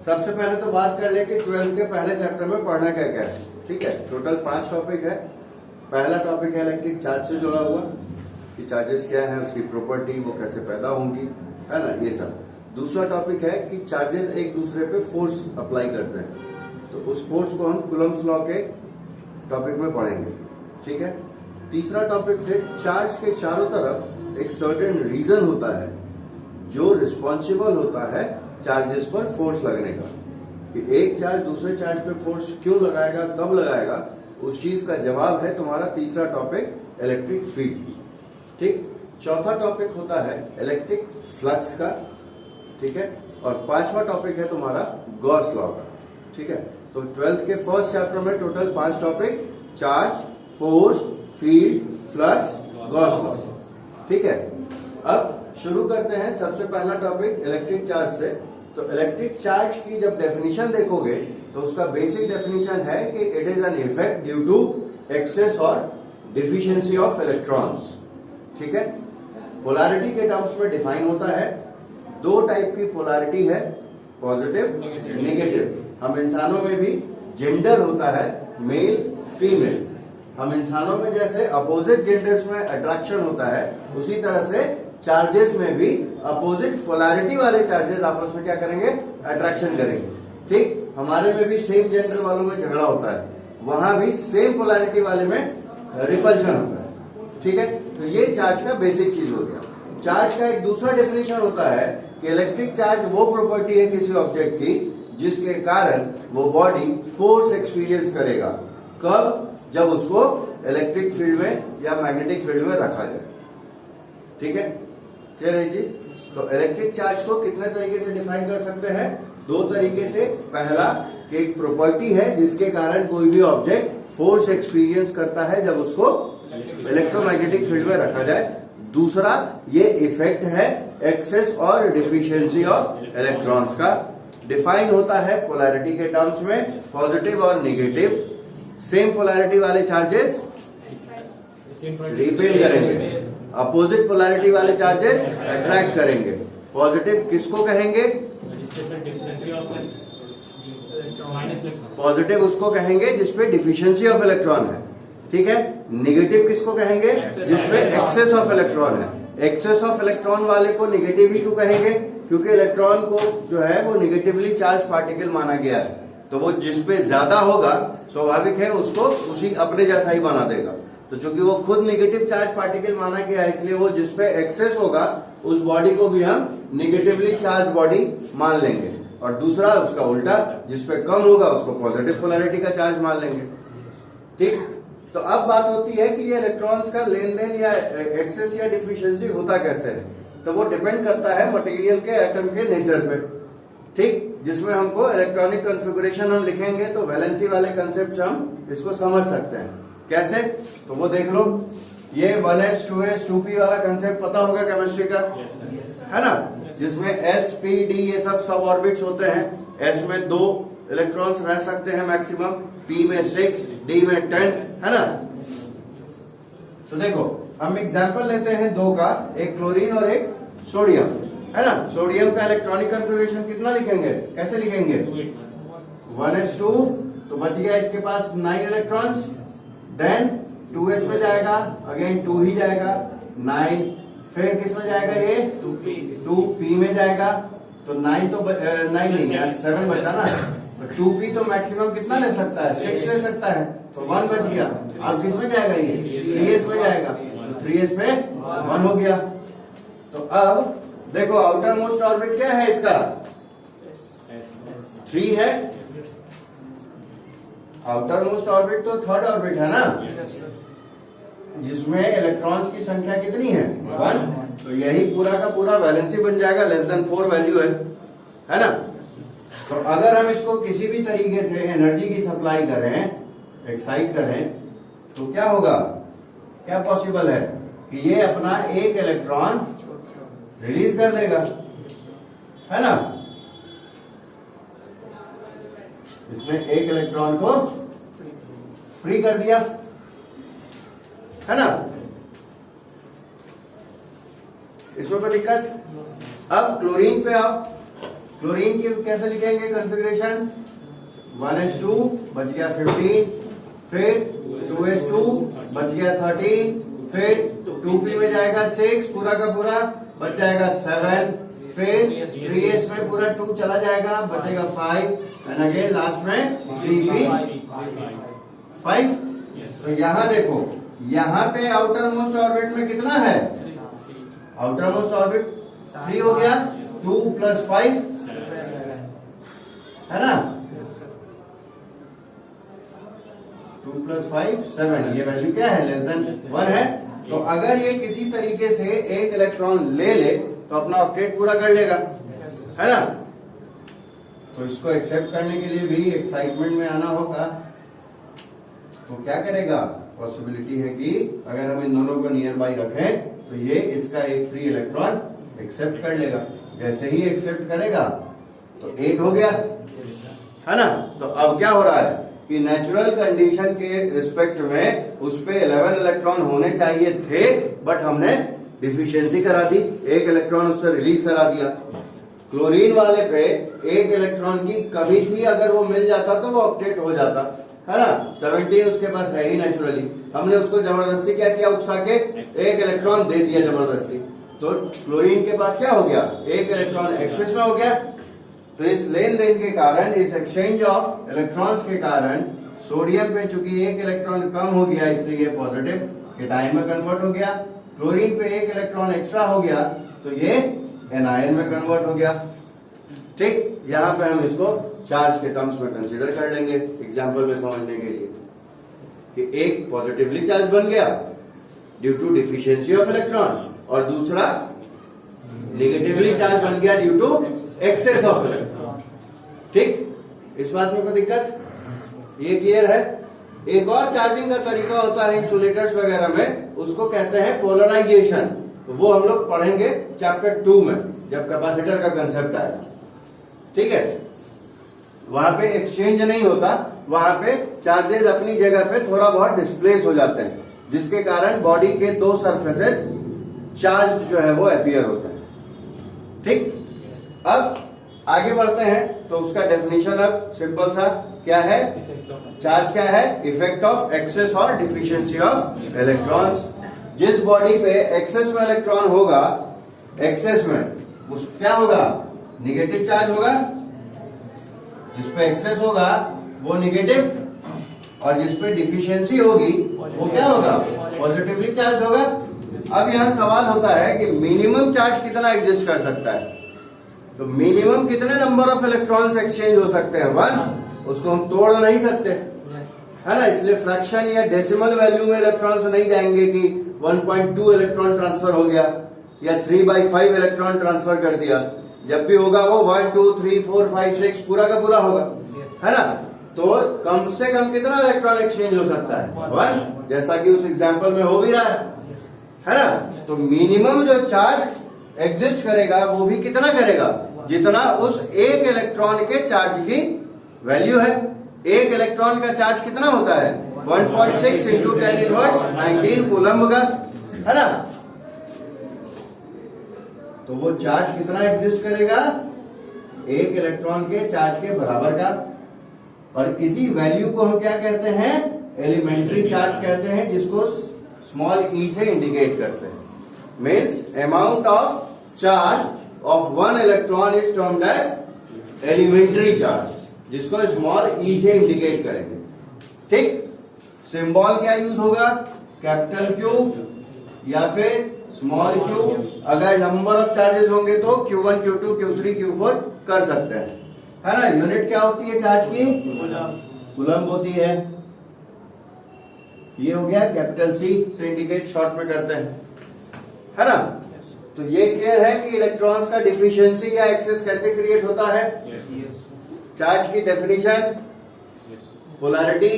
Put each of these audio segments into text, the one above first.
सबसे पहले तो बात कर ले कि 12th के पहले चैप्टर में पढ़ना क्या क्या है। ठीक है, टोटल 5 टॉपिक है। पहला टॉपिक है इलेक्ट्रिक चार्ज से जुड़ा हुआ कि चार्जेस क्या है, उसकी प्रॉपर्टी, वो कैसे पैदा होंगी, है ना, ये सब। दूसरा टॉपिक है कि चार्जेस एक दूसरे पे फोर्स अप्लाई करते हैं, तो उस फोर्स को हम कूलम्ब्स लॉ के टॉपिक में पढ़ेंगे। ठीक है। तीसरा टॉपिक फिर चार्ज के चारों तरफ एक सर्टेन रीजन होता है जो रिस्पॉन्सिबल होता है चार्जेस पर फोर्स लगने का, कि एक चार्ज दूसरे चार्ज पे फोर्स क्यों लगाएगा, कब लगाएगा, उस चीज का जवाब है तुम्हारा तीसरा टॉपिक इलेक्ट्रिक फील्ड। ठीक। चौथा टॉपिक होता है इलेक्ट्रिक फ्लक्स का। ठीक है। और पांचवा टॉपिक है तुम्हारा गॉस लॉ का। ठीक है। तो 12th के फर्स्ट चैप्टर में total 5 topic, charge, force, field, flux, Gauss law. ठीक है। अब शुरू करते हैं सबसे पहला टॉपिक इलेक्ट्रिक चार्ज से। तो इलेक्ट्रिक चार्ज की जब डेफिनेशन देखोगे तो उसका बेसिक डेफिनेशन है कि it is an effect due to excess और डिफिशियंसी ऑफ इलेक्ट्रॉन्स। ठीक है। पोलैरिटी के टर्म्स में डिफाइन होता है। 2 टाइप की पोलैरिटी है, पॉजिटिव, नेगेटिव। हम इंसानों में भी जेंडर होता है, मेल, फीमेल। हम इंसानों में जैसे अपोजिट जेंडर्स में अट्रैक्शन होता है, उसी तरह से चार्जेस में भी अपोजिट पोलैरिटी वाले चार्जेस आपस में क्या करेंगे, अट्रैक्शन करेंगे। ठीक। हमारे में भी सेम जेंडर वालों में झगड़ा होता है, वहां भी सेम पोलैरिटी वाले में रिपल्शन होता है। ठीक है। तो ये चार्ज का बेसिक चीज हो गया। चार्ज का एक दूसरा डेफिनेशन होता है कि इलेक्ट्रिक चार्ज वो प्रॉपर्टी है किसी ऑब्जेक्ट की जिसके कारण वो बॉडी फोर्स एक्सपीरियंस करेगा। कब? जब उसको इलेक्ट्रिक फील्ड में या मैग्नेटिक फील्ड में रखा जाए। ठीक है, क्लियर है चीज। तो इलेक्ट्रिक चार्ज को कितने तरीके से डिफाइन कर सकते हैं? 2 तरीके से। पहला कि एक प्रॉपर्टी है जिसके कारण कोई भी ऑब्जेक्ट फोर्स एक्सपीरियंस करता है जब उसको इलेक्ट्रोमैग्नेटिक फील्ड में रखा जाए। दूसरा, ये इफेक्ट है एक्सेस और डिफिशियंसी ऑफ इलेक्ट्रॉन्स का। डिफाइन होता है पोलैरिटी के टर्म्स में, पॉजिटिव और नेगेटिव। सेम पोलैरिटी वाले चार्जेस रिपेल करेंगे, अपोजिट पोलैरिटी वाले चार्जेस अट्रैक्ट करेंगे। पॉजिटिव किसको कहेंगे? पॉजिटिव उसको कहेंगे जिसपे डिफिशियंसी ऑफ इलेक्ट्रॉन है। ठीक है। नेगेटिव किसको कहेंगे? जिसपे एक्सेस ऑफ इलेक्ट्रॉन है। एक्सेस ऑफ इलेक्ट्रॉन वाले को नेगेटिव ही क्यों कहेंगे? क्योंकि इलेक्ट्रॉन को जो है वो नेगेटिवली चार्ज पार्टिकल माना गया है, तो वो जिसपे ज्यादा होगा स्वाभाविक है उसको उसी अपने जैसा ही बना देगा। तो चूंकि वो खुद नेगेटिव चार्ज पार्टिकल माना गया है, इसलिए वो जिसपे एक्सेस होगा उस बॉडी को भी हम नेगेटिवली चार्ज बॉडी मान लेंगे, और दूसरा उसका उल्टा, जिसपे कम होगा उसको पॉजिटिव पोलैरिटी का चार्ज मान लेंगे। ठीक। तो अब बात होती है कि ये इलेक्ट्रॉन्स का लेन देन या एक्सेस या डिफिशियंसी होता कैसे है? तो वो डिपेंड करता है मटेरियल के एटम के नेचर पे। ठीक। जिसमें हमको इलेक्ट्रॉनिक कॉन्फ़िगरेशन हम लिखेंगे तो वैलेंसी वाले कंसेप्ट से हम इसको समझ सकते हैं। कैसे? तो वो देख लो, ये 1s 2s 2p वाला कंसेप्ट पता होगा केमिस्ट्री का, है ना, जिसमें s p d ये सब ऑर्बिट्स होते हैं। s में 2 इलेक्ट्रॉन्स रह सकते हैं मैक्सिमम, p में 6, d में 10, है ना। तो देखो हम एग्जांपल लेते हैं 2 का, एक क्लोरीन और एक सोडियम, है ना। सोडियम का इलेक्ट्रॉनिक कॉन्फ़िगरेशन कितना लिखेंगे, कैसे लिखेंगे? 1s2, तो बच गया इसके पास 9 इलेक्ट्रॉन्स। देन 2s में जाएगा, अगेन 2 ही जाएगा, 9। फिर किस में जाएगा? ये 2p में जाएगा, तो 9 तो 9 नहीं, 7 बचा ना। तो 2p तो मैक्सिमम कितना ले सकता है? 6 ले सकता है, तो 1 बच गया। अब किस में जाएगा? ये 3s में जाएगा, तो 3s पे 1 हो गया। तो अब देखो आउटर मोस्ट ऑर्बिट क्या है इसका? 3 है। आउटर मोस्ट ऑर्बिट तो 3rd ऑर्बिट है ना, जिसमें इलेक्ट्रॉन्स की संख्या कितनी है? 1। तो यही पूरा का पूरा वैलेंसी बन जाएगा, लेस देन 4 वैल्यू है ना। तो अगर हम इसको किसी भी तरीके से एनर्जी की सप्लाई करें, एक्साइट करें, तो क्या होगा? क्या पॉसिबल है कि ये अपना एक इलेक्ट्रॉन रिलीज कर देगा, है ना। इसमें एक इलेक्ट्रॉन को फ्री कर दिया, है ना। इसमें कोई दिक्कत? अब क्लोरीन पे आओ, क्लोरीन की कैसे लिखेंगे कॉन्फ़िगरेशन? 1s2 बच गया 15, फिर 2s2 बच गया 13, फिर 2p में जाएगा 6 पूरा का पूरा, बच जाएगा 7, फिर 3s में पूरा 2 चला जाएगा, बचेगा 5, एंड अगेन लास्ट में 3p 5। तो यहां देखो, यहां पे आउटर मोस्ट ऑर्बिट में कितना है? आउटर मोस्ट ऑर्बिट 3 हो गया, 2 + 5 है ना, 2 + 5 7, ये वैल्यू क्या है? लेस देन 1 है। तो अगर ये किसी तरीके से एक इलेक्ट्रॉन ले ले तो अपना ऑक्टेट पूरा कर लेगा, है ना। तो इसको एक्सेप्ट करने के लिए भी एक्साइटमेंट में आना होगा। तो क्या करेगा? पॉसिबिलिटी है कि अगर हम इन दोनों को नियर बाई रखें तो ये इसका एक फ्री इलेक्ट्रॉन एक्सेप्ट कर लेगा। जैसे ही एक्सेप्ट करेगा तो 8 हो गया, है ना। तो अब क्या हो रहा है कि नेचुरल कंडीशन के रिस्पेक्ट में उस पे 11 इलेक्ट्रॉन होने चाहिए थे, बट हमने डिफिशियंसी करा दी, एक इलेक्ट्रॉन उससे रिलीज करा दिया। क्लोरीन वाले पे एक इलेक्ट्रॉन की कमी थी, अगर वो मिल जाता तो वो ऑक्टेट हो जाता, है ना। 17 उसके पास है ही नेचुरली, हमने उसको जबरदस्ती क्या किया? उकसा के एक इलेक्ट्रॉन दे दिया जबरदस्ती। तो क्लोरीन के पास क्या हो गया? एक इलेक्ट्रॉन एक्सेस में हो गया। तो इस लेन देन के कारण, इस एक्सचेंज ऑफ इलेक्ट्रॉन्स के कारण सोडियम पे चूंकि एक इलेक्ट्रॉन कम हो गया, इसलिए ये पॉजिटिव केटायन में कन्वर्ट हो गया। क्लोरीन पे एक इलेक्ट्रॉन एक्स्ट्रा हो गया तो ये एनायन में कन्वर्ट हो गया। ठीक, यहां पे हम इसको चार्ज के टर्म्स में कंसीडर कर लेंगे एग्जांपल में समझने के लिए कि एक पॉजिटिवली चार्ज बन गया due to deficiency of electron, और दूसरा नेगेटिवली चार्ज बन गया due to excess of electron. ठीक, इस बात में कोई दिक्कत? ये क्लियर है। एक और चार्जिंग का तरीका होता है इंसुलेटर्स वगैरह में, उसको कहते हैं पोलराइजेशन। तो वो हम लोग पढ़ेंगे चैप्टर 2 में, जब कैपेसिटर का कंसेप्ट आएगा। ठीक है, वहां पे एक्सचेंज नहीं होता, वहां पे चार्जेस अपनी जगह पे थोड़ा बहुत डिस्प्लेस हो जाते हैं, जिसके कारण बॉडी के 2 सरफेसेस चार्ज जो है वो अपीयर होते हैं। ठीक, अब आगे बढ़ते हैं। तो उसका डेफिनेशन अब सिंपल सा क्या है? चार्ज क्या है? इफेक्ट ऑफ एक्सेस और डिफिशियंसी ऑफ इलेक्ट्रॉन्स। जिस बॉडी पे एक्सेस में इलेक्ट्रॉन होगा, एक्सेस में उस क्या होगा? निगेटिव चार्ज होगा। जिस पे एक्सेस होगा वो निगेटिव, और जिस पे डिफिशियंसी होगी वो क्या होगा? पॉजिटिवली चार्ज होगा। अब यहां सवाल होता है कि मिनिमम चार्ज कितना एग्जिस्ट कर सकता है? तो मिनिमम कितने नंबर ऑफ इलेक्ट्रॉन्स एक्सचेंज हो सकते हैं? 1। उसको हम तोड़ नहीं सकते, है ना, इसलिए फ्रैक्शन या डेसिमल वैल्यू में इलेक्ट्रॉन्स नहीं जाएंगे कि 1.2 इलेक्ट्रॉन ट्रांसफर हो गया या 3/5 इलेक्ट्रॉन ट्रांसफर कर दिया। जब भी होगा वो 1 2 3 4 5 6 पूरा का पूरा होगा, है ना। तो कम से कम कितना इलेक्ट्रॉन एक्सचेंज हो सकता है? 1, जैसा कि उस एग्जाम्पल में हो भी रहा है ना। तो मिनिमम जो चार्ज एग्जिस्ट करेगा वो भी कितना करेगा? जितना उस एक इलेक्ट्रॉन के चार्ज की वैल्यू है। एक इलेक्ट्रॉन का चार्ज कितना होता है? 1.6 इंटू 10⁻19 कूलम्ब का, है ना। तो वो चार्ज कितना एग्जिस्ट करेगा? एक इलेक्ट्रॉन के चार्ज के बराबर का। और इसी वैल्यू को हम क्या कहते हैं? एलिमेंट्री चार्ज कहते हैं, जिसको स्मॉल ई से इंडिकेट करते हैं। Means amount of charge of 1 electron is termed as elementary charge, जिसको स्मॉल ई से इंडिकेट करेंगे। ठीक, सिंबल क्या यूज होगा? कैपिटल क्यू या फिर स्मॉल क्यू। अगर नंबर ऑफ चार्जेस होंगे तो Q1 Q2 Q3 Q4 कर सकते हैं, है ना। यूनिट क्या होती है चार्ज की? कूलम्ब होती है। ये हो गया कैपिटल सी से इंडिकेट शॉर्ट में करते हैं, है ना। तो ये क्लियर है कि इलेक्ट्रॉन्स का डिफिशियंसी या एक्सेस कैसे क्रिएट होता है। चार्ज की डेफिनेशन, पोलैरिटी,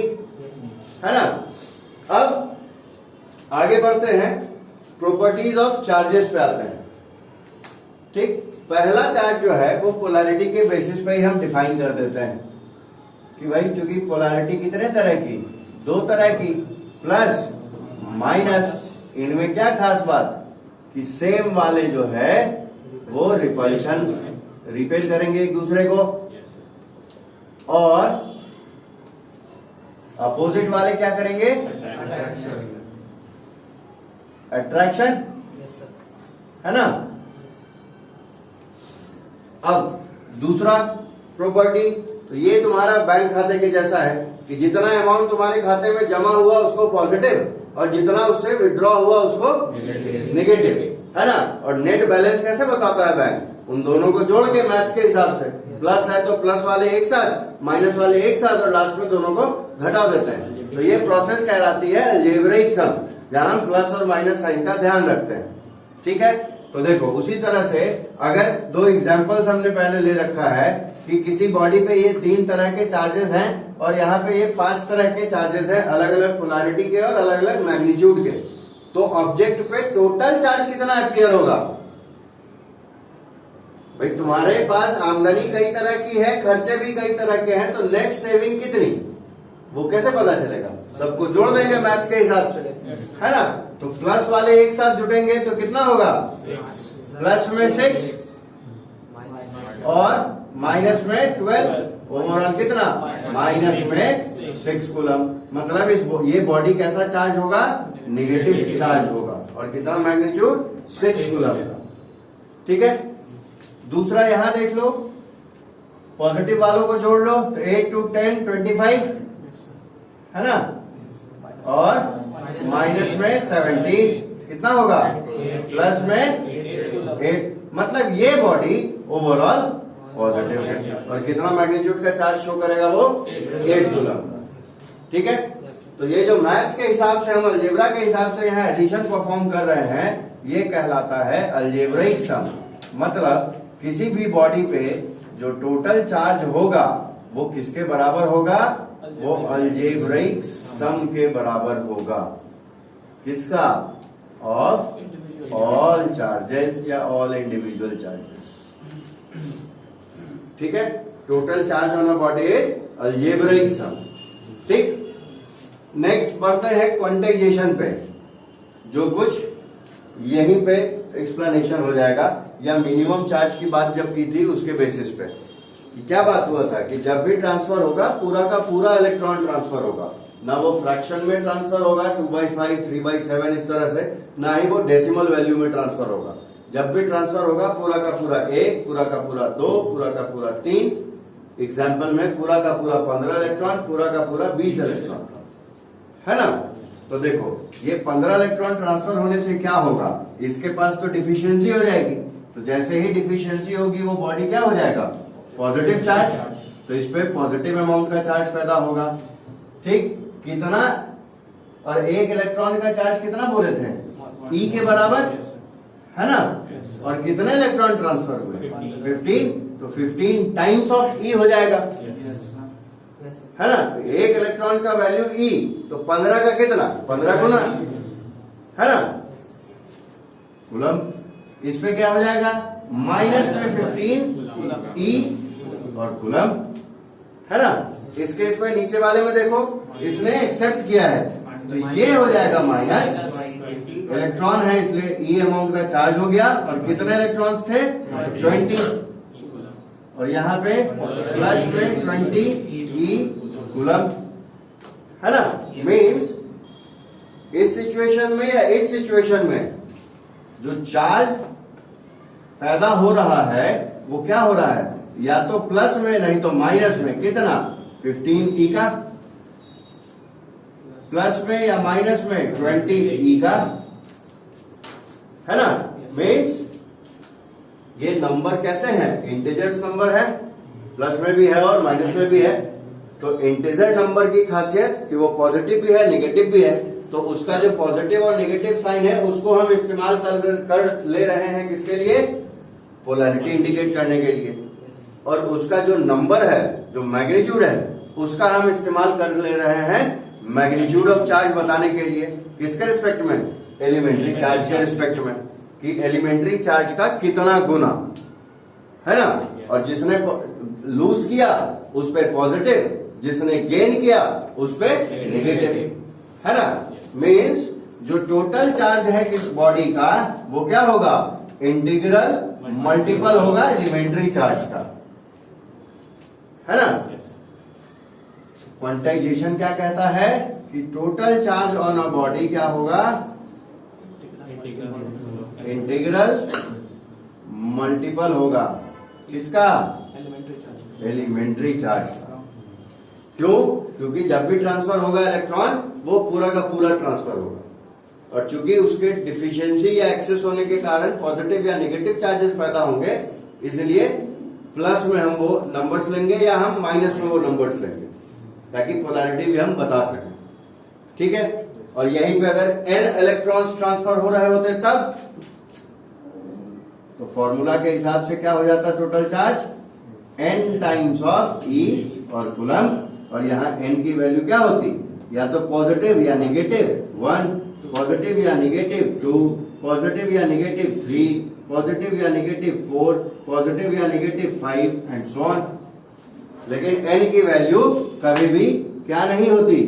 है ना। अब आगे बढ़ते हैं, प्रॉपर्टीज ऑफ चार्जेस पे आते हैं। ठीक, पहला चार्ज जो है वो पोलैरिटी के बेसिस पे ही हम डिफाइन कर देते हैं कि भाई चूंकि पोलैरिटी कितने तरह की? 2 तरह की, प्लस माइनस। इनमें क्या खास बात कि सेम वाले जो है वो रिपल्शन रिपेल करेंगे एक दूसरे को, और अपोजिट वाले क्या करेंगे, अट्रैक्शन, है ना। अब दूसरा प्रॉपर्टी, तो ये तुम्हारा बैंक खाते के जैसा है कि जितना अमाउंट तुम्हारे खाते में जमा हुआ उसको पॉजिटिव और जितना उससे विड्रॉ हुआ उसको नेगेटिव, है ना। और नेट बैलेंस कैसे बताता है बैंक, उन दोनों को जोड़ के मैथ्स के हिसाब से, प्लस है तो प्लस वाले एक साथ, माइनस वाले एक साथ, और लास्ट में दोनों को घटा देते हैं। तो ये प्रोसेस कहलाती है अलजेब्रिक सम, जहां हम प्लस और माइनस साइन का ध्यान रखते हैं, ठीक है। तो देखो उसी तरह से अगर दो एग्जांपल्स हमने पहले ले रखा है कि किसी बॉडी पे ये 3 तरह के चार्जेस हैं और यहाँ पे ये 5 तरह के चार्जेस हैं, अलग अलग पोलैरिटी के और अलग अलग मैग्नीट्यूड के, तो ऑब्जेक्ट पे टोटल चार्ज कितना अपीयर होगा। भाई तुम्हारे पास आमदनी कई तरह की है, खर्चे भी कई तरह के हैं, तो नेट सेविंग कितनी, वो कैसे पता चलेगा, सबको जोड़ देंगे मैथ्स के हिसाब से, है ना। तो प्लस वाले एक साथ जुटेंगे तो कितना होगा, प्लस में 6 और माइनस में 12, ओवरऑल कितना, माइनस में 6 कूलम। मतलब ये बॉडी कैसा चार्ज होगा, नेगेटिव चार्ज होगा, और कितना मैग्नीट्यूड, 6 कूलम का, ठीक है। दूसरा यहां देख लो, पॉजिटिव वालों को जोड़ लो तो 8 to 10 25, है ना, और माइनस में 17 कितना होगा, प्लस में 8। मतलब ये बॉडी ओवरऑल पॉजिटिव है, और कितना मैग्नीट्यूड का चार्ज शो करेगा, वो 8 कूलम, ठीक है। तो ये जो मैथ्स के हिसाब से हम अलजेब्रा के हिसाब से यहाँ एडिशन परफॉर्म कर रहे हैं, ये कहलाता है अलजेब्रिक सम। मतलब किसी भी बॉडी पे जो टोटल चार्ज होगा वो किसके बराबर होगा, वो अलजेब्रिक सम के बराबर होगा। किसका, ऑफ ऑल चार्जेस या ऑल इंडिविजुअल चार्जेस, ठीक है। Total charge on a body is algebraic sum, ठीक। नेक्स्ट बढ़ते हैं क्वांटाइजेशन पे, जो कुछ यहीं पे एक्सप्लेनेशन हो जाएगा, या मिनिमम चार्ज की बात जब की थी उसके बेसिस पे क्या बात हुआ था कि जब भी ट्रांसफर होगा पूरा का पूरा इलेक्ट्रॉन ट्रांसफर होगा, ना वो फ्रैक्शन में ट्रांसफर होगा 2/5 3/7 इस तरह से, ना ही वो डेसिमल वैल्यू में ट्रांसफर होगा। जब भी ट्रांसफर होगा पूरा का पूरा 1, पूरा का पूरा 2, पूरा का पूरा 3, एग्जाम्पल में पूरा का पूरा 15 इलेक्ट्रॉन, पूरा का पूरा 20 इलेक्ट्रॉन, है ना। तो देखो ये 15 इलेक्ट्रॉन ट्रांसफर होने से क्या होगा, इसके पास तो डिफिशियंसी हो जाएगी, तो जैसे ही डिफिशियंसी होगी वो बॉडी क्या हो जाएगा, पॉजिटिव चार्ज, तो इस पे पॉजिटिव अमाउंट का चार्ज पैदा होगा, ठीक। कितना, और एक इलेक्ट्रॉन का चार्ज कितना बोले थे, ई के बराबर, है ना। और कितने इलेक्ट्रॉन ट्रांसफर हुए, 15, तो 15 टाइम्स ऑफ ई हो जाएगा, है ना। एक इलेक्ट्रॉन का वैल्यू ई, तो 15 का कितना, 15 गुना, है ना, कूलम। इस पे क्या हो जाएगा, माइनस में 15 ई और कूलम, है ना। इसके इस पे नीचे वाले में देखो इसने एक्सेप्ट किया है, तो ये हो जाएगा माइनस, इलेक्ट्रॉन है इसलिए ई अमाउंट का चार्ज हो गया, और कितने इलेक्ट्रॉन्स थे, 20, और यहाँ पे प्लस में 20 ई कूलम, है ना। मीन्स इस सिचुएशन में या इस सिचुएशन में जो चार्ज पैदा हो रहा है वो क्या हो रहा है, या तो प्लस में नहीं तो माइनस में, कितना, 15 ई का, प्लस में या माइनस में 20 ई का, है ना। मीन्स ये नंबर कैसे हैं, इंटीजर्स नंबर है, प्लस में भी है और माइनस में भी है। तो इंटीजर नंबर की खासियत कि वो पॉजिटिव भी है नेगेटिव भी है, तो उसका जो पॉजिटिव और नेगेटिव साइन है उसको हम इस्तेमाल कर ले रहे हैं किसके लिए, पोलैरिटी इंडिकेट करने के लिए, और उसका जो नंबर है, जो मैग्नीट्यूड है, उसका हम इस्तेमाल कर ले रहे हैं मैग्नीट्यूड ऑफ चार्ज बताने के लिए। किसके रिस्पेक्ट में, एलिमेंट्री चार्ज के रिस्पेक्ट में, कि एलिमेंट्री चार्ज का कितना गुना, है ना। और जिसने लूज किया उस पे पॉजिटिव, जिसने गेन किया उस पे नेगेटिव, है ना। मीन्स जो टोटल चार्ज है इस बॉडी का वो क्या होगा, इंटीग्रल मल्टीपल होगा एलिमेंट्री चार्ज का, है ना। क्वांटाइजेशन क्या कहता है कि total charge on a body क्या होगा, इंटीग्रल मल्टीपल होगा किसका, एलिमेंट्री चार्ज का। क्यों, क्योंकि जब भी ट्रांसफर होगा इलेक्ट्रॉन वो पूरा का पूरा ट्रांसफर होगा, और चूंकि उसके डिफिशियंसी या एक्सेस होने के कारण पॉजिटिव या नेगेटिव चार्जेस पैदा होंगे, इसलिए प्लस में हम वो नंबर्स लेंगे या हम माइनस में वो नंबर्स लेंगे, ताकि पोलैरिटी भी हम बता सकें, ठीक है। और यहीं पे अगर n इलेक्ट्रॉन्स ट्रांसफर हो रहे होते तब तो फॉर्मूला के हिसाब से क्या हो जाता total charge, n times of E और कूलम, और यहाँ n की वैल्यू क्या होती, या तो पॉजिटिव या नेगेटिव 1, पॉजिटिव या नेगेटिव 2, पॉजिटिव या नेगेटिव 3, पॉजिटिव या नेगेटिव 4, पॉजिटिव या नेगेटिव 5 एंड सो ऑन। लेकिन n की वैल्यू कभी भी क्या नहीं होती,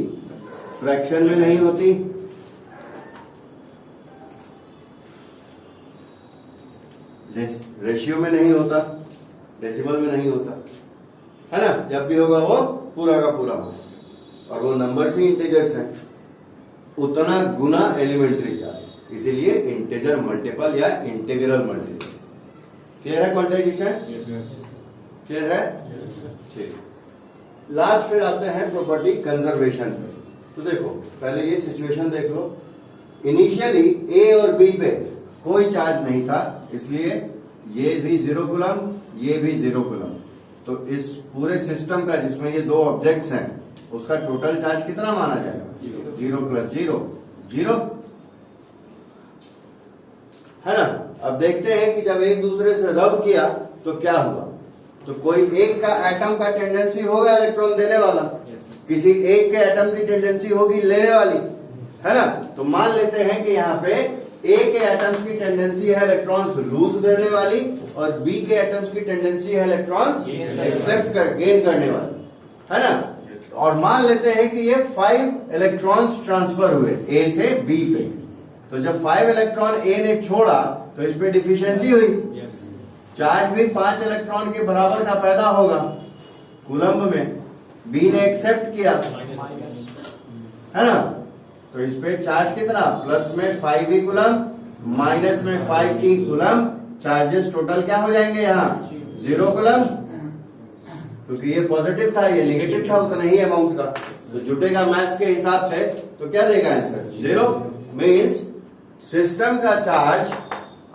फ्रैक्शन में नहीं होती, रेशियो में नहीं होता, डेसिमल में नहीं होता, है ना। जब भी होगा वो पूरा का पूरा होगा, और वो नंबर्स ही इंटीजर्स हैं, उतना गुना एलिमेंट्री चार्ज, इसीलिए इंटीजर मल्टीपल या इंटीग्रल मल्टीपल। क्लियर है क्वांटाइजेशन, क्लियर है, ठीक। लास्ट फिर आते हैं प्रॉपर्टी कंजर्वेशन पे। तो देखो पहले ये सिचुएशन देख लो, इनिशियली ए और बी पे कोई चार्ज नहीं था, इसलिए ये भी 0 कूलम, ये भी 0 कूलम। तो इस पूरे सिस्टम का जिसमें ये दो ऑब्जेक्ट्स हैं उसका टोटल चार्ज कितना माना जाएगा, 0 प्लस 0 0, है ना। अब देखते हैं कि जब एक दूसरे से रब किया तो क्या हुआ। तो कोई एक का एटम का टेंडेंसी होगा इलेक्ट्रॉन देने वाला, किसी एक के एटम की टेंडेंसी होगी लेने वाली, है ना। तो मान लेते हैं कि यहाँ पे ए के एटम्स की टेंडेंसी है इलेक्ट्रॉन्स लूज देने वाली, और बी के एटम्स की टेंडेंसी है इलेक्ट्रॉन्स एक्सेप्ट गेन करने वाली, है ना। और मान लेते हैं कि ये 5 इलेक्ट्रॉन्स ट्रांसफर हुए ए से बी पे। तो जब 5 इलेक्ट्रॉन ए ने छोड़ा तो इस पे डिफिशियंसी हुई, चार्ज भी 5 इलेक्ट्रॉन के बराबर का पैदा होगा कूलम्ब में, बी ने एक्सेप्ट किया, है ना। तो इस पे चार्ज कितना, प्लस में 5 ई कूलम, माइनस में 5 ई कूलम, चार्जेस टोटल क्या हो जाएंगे यहाँ 0 कूलम, क्योंकि ये पॉजिटिव था ये नेगेटिव था उतना ही अमाउंट का, तो जुटेगा मैथ्स के हिसाब से, तो क्या देगा आंसर 0। मीन्स सिस्टम का चार्ज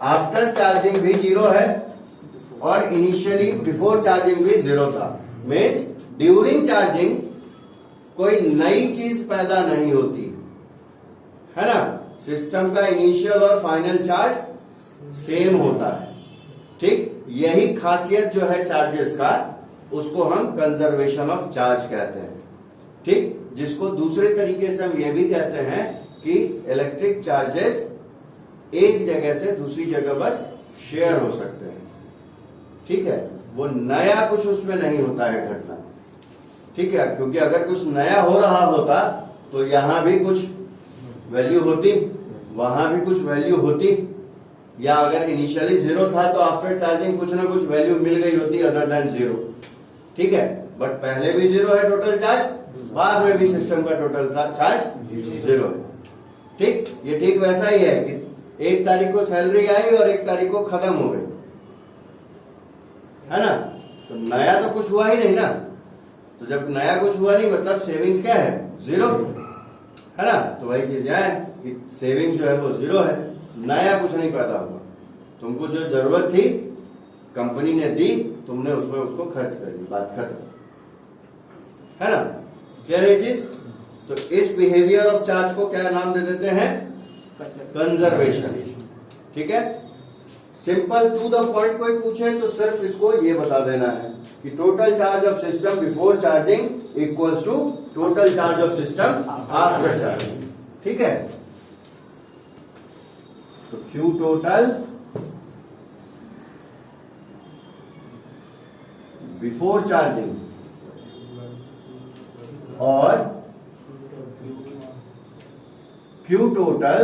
आफ्टर चार्जिंग भी 0 है, और इनिशियली बिफोर चार्जिंग भी 0 था। मीन्स ड्यूरिंग चार्जिंग कोई नई चीज पैदा नहीं होती, है ना। सिस्टम का इनिशियल और फाइनल चार्ज सेम होता है, ठीक। यही खासियत जो है चार्जेस का, उसको हम कंजर्वेशन ऑफ चार्ज कहते हैं, ठीक। जिसको दूसरे तरीके से हम ये भी कहते हैं कि इलेक्ट्रिक चार्जेस एक जगह से दूसरी जगह बस शेयर हो सकते हैं, ठीक है। वो नया कुछ उसमें नहीं होता है घटना, ठीक है। क्योंकि अगर कुछ नया हो रहा होता तो यहां भी कुछ वैल्यू होती, वहां भी कुछ वैल्यू होती, या अगर इनिशियली 0 था तो आफ्टर चार्जिंग कुछ ना कुछ वैल्यू मिल गई होती अदर देन 0, ठीक है। बट पहले भी 0 है टोटल चार्ज, बाद में भी सिस्टम का टोटल चार्ज 0 है, ठीक। ये ठीक वैसा ही है कि 1 तारीख को सैलरी आई और 1 तारीख को खत्म हो गई, है ना। तो नया तो कुछ हुआ ही नहीं ना, तो जब नया कुछ हुआ नहीं मतलब सेविंग्स क्या है 0, है ना। तो वही चीज है कि सेविंग्स जो है वो 0 है, नया कुछ नहीं पैदा हुआ, तुमको जो जरूरत थी कंपनी ने दी, तुमने उसमें उसको खर्च कर दी, बात खत्म, है ना। क्लियर है चीज। तो इस बिहेवियर ऑफ चार्ज को क्या नाम दे देते हैं, कंजर्वेशन, ठीक है। सिंपल टू द पॉइंट कोई पूछे तो सिर्फ इसको ये बता देना है कि total charge of system before charging equals to total charge of system after charging, ठीक है। तो Q टोटल बिफोर चार्जिंग और Q टोटल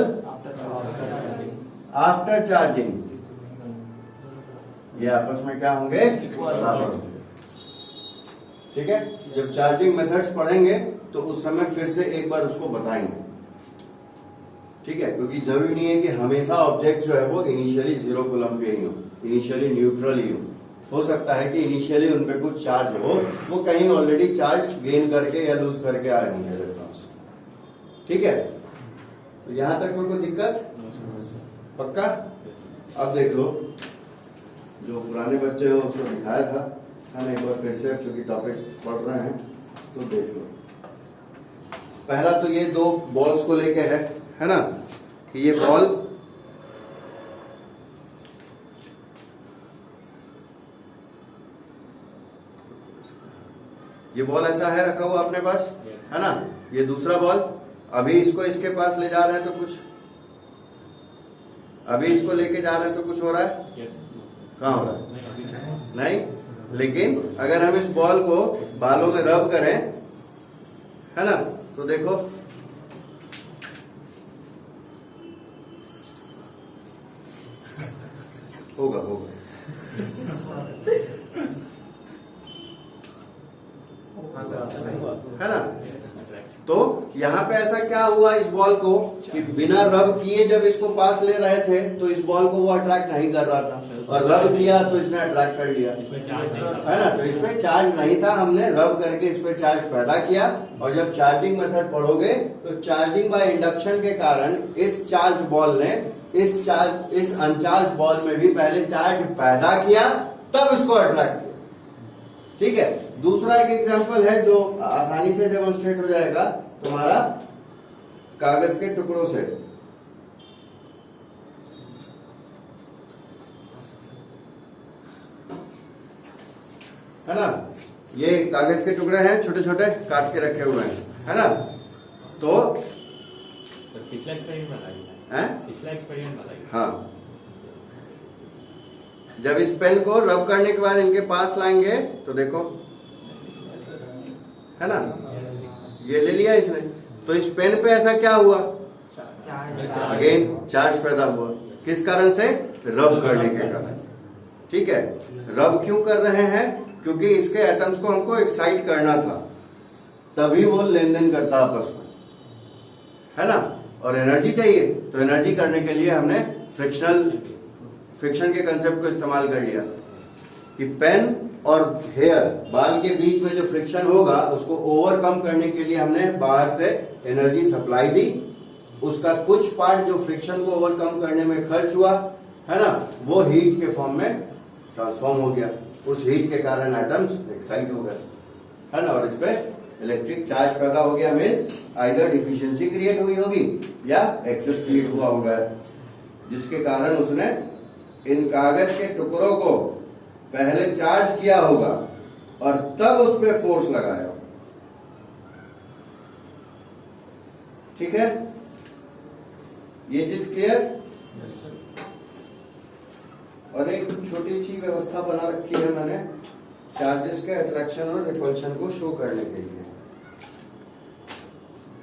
आफ्टर चार्जिंग ये आपस में क्या होंगे, बराबर होंगे। ठीक है, जब चार्जिंग मेथड्स पढ़ेंगे तो उस समय फिर से एक बार उसको बताएंगे। ठीक है, क्योंकि जरूरी नहीं है कि हमेशा ऑब्जेक्ट जो है वो इनिशियली 0 कूलम के ही हो, इनिशियली न्यूट्रल ही हो सकता है कि इनिशियली उनपे कुछ चार्ज हो, वो कहीं ऑलरेडी चार्ज गेन करके या लूज करके आए होंगे इलेक्ट्रॉन्स। ठीक है, तो यहां तक में कोई दिक्कत, पक्का? अब देख लो, जो पुराने बच्चे हो उसको दिखाया था, हम एक बार फिर से क्योंकि टॉपिक पढ़ रहे हैं तो देख लो। पहला तो ये दो बॉल्स को लेके है ना, कि ये बॉल ऐसा है रखा हुआ अपने पास, है ना। ये दूसरा बॉल, अभी इसको इसके पास ले जा रहे हैं तो कुछ, अभी इसको लेके जा रहे हैं तो कुछ हो रहा है, कहाँ हो रहा है, नहीं। लेकिन अगर हम इस बॉल को बालों में रब करें, है ना, तो देखो होगा है ना। तो यहाँ पे ऐसा क्या हुआ इस बॉल को कि बिना रब किए जब इसको पास ले रहे थे तो इस बॉल को वो अट्रैक्ट नहीं कर रहा था, और रब किया तो इसने अट्रैक्ट कर लिया, है ना। तो इसमें चार्ज नहीं था, हमने रब करके इस पे चार्ज पैदा किया। और जब चार्जिंग मेथड पढ़ोगे तो चार्जिंग बाय इंडक्शन के कारण इस चार्ज बॉल ने इस अनचार्ज बॉल में भी पहले चार्ज पैदा किया, तब इसको अट्रैक्ट किया। ठीक है, दूसरा एक एग्जांपल है जो आसानी से डेमोन्स्ट्रेट हो जाएगा तुम्हारा कागज के टुकड़ों से। है ना, ये कागज के टुकड़े हैं, छोटे छोटे काट के रखे हुए हैं, है ना। तो पिछला एक्सपेरिमेंट बताइए। हाँ, जब इस पेन को रब करने के बाद इनके पास लाएंगे तो देखो, है ना, ये ले लिया इसने, तो इस पेन पे ऐसा क्या हुआ, अगेन चार्ज पैदा हुआ, किस कारण से, रब करने के कारण। ठीक है, रब क्यों कर रहे हैं, क्योंकि इसके एटम्स को हमको एक्साइट करना था, तभी वो लेन देन करता आपस में, है ना। और एनर्जी चाहिए, तो एनर्जी करने के लिए हमने फ्रिक्शन के कंसेप्ट को इस्तेमाल कर लिया कि पेन और हेयर, बाल के बीच में जो फ्रिक्शन होगा उसको ओवरकम करने के लिए हमने बाहर से एनर्जी सप्लाई दी। उसका कुछ पार्ट जो फ्रिक्शन को ओवरकम करने में खर्च हुआ, है ना, वो हीट के फॉर्म में ट्रांसफॉर्म हो गया। उस हीट के कारण एटम्स एक्साइट हो गए, है ना, और इस पे इलेक्ट्रिक चार्ज पैदा हो गया। मीन्स आइदर डिफिशियंसी क्रिएट हुई होगी या एक्सेस क्रिएट हुआ होगा, जिसके कारण उसने इन कागज के टुकड़ों को पहले चार्ज किया होगा और तब उस पर फोर्स लगाया। ठीक है, ये चीज क्लियर। और एक छोटी सी व्यवस्था बना रखी है मैंने चार्जेस के अट्रैक्शन और रिपल्शन को शो करने के लिए।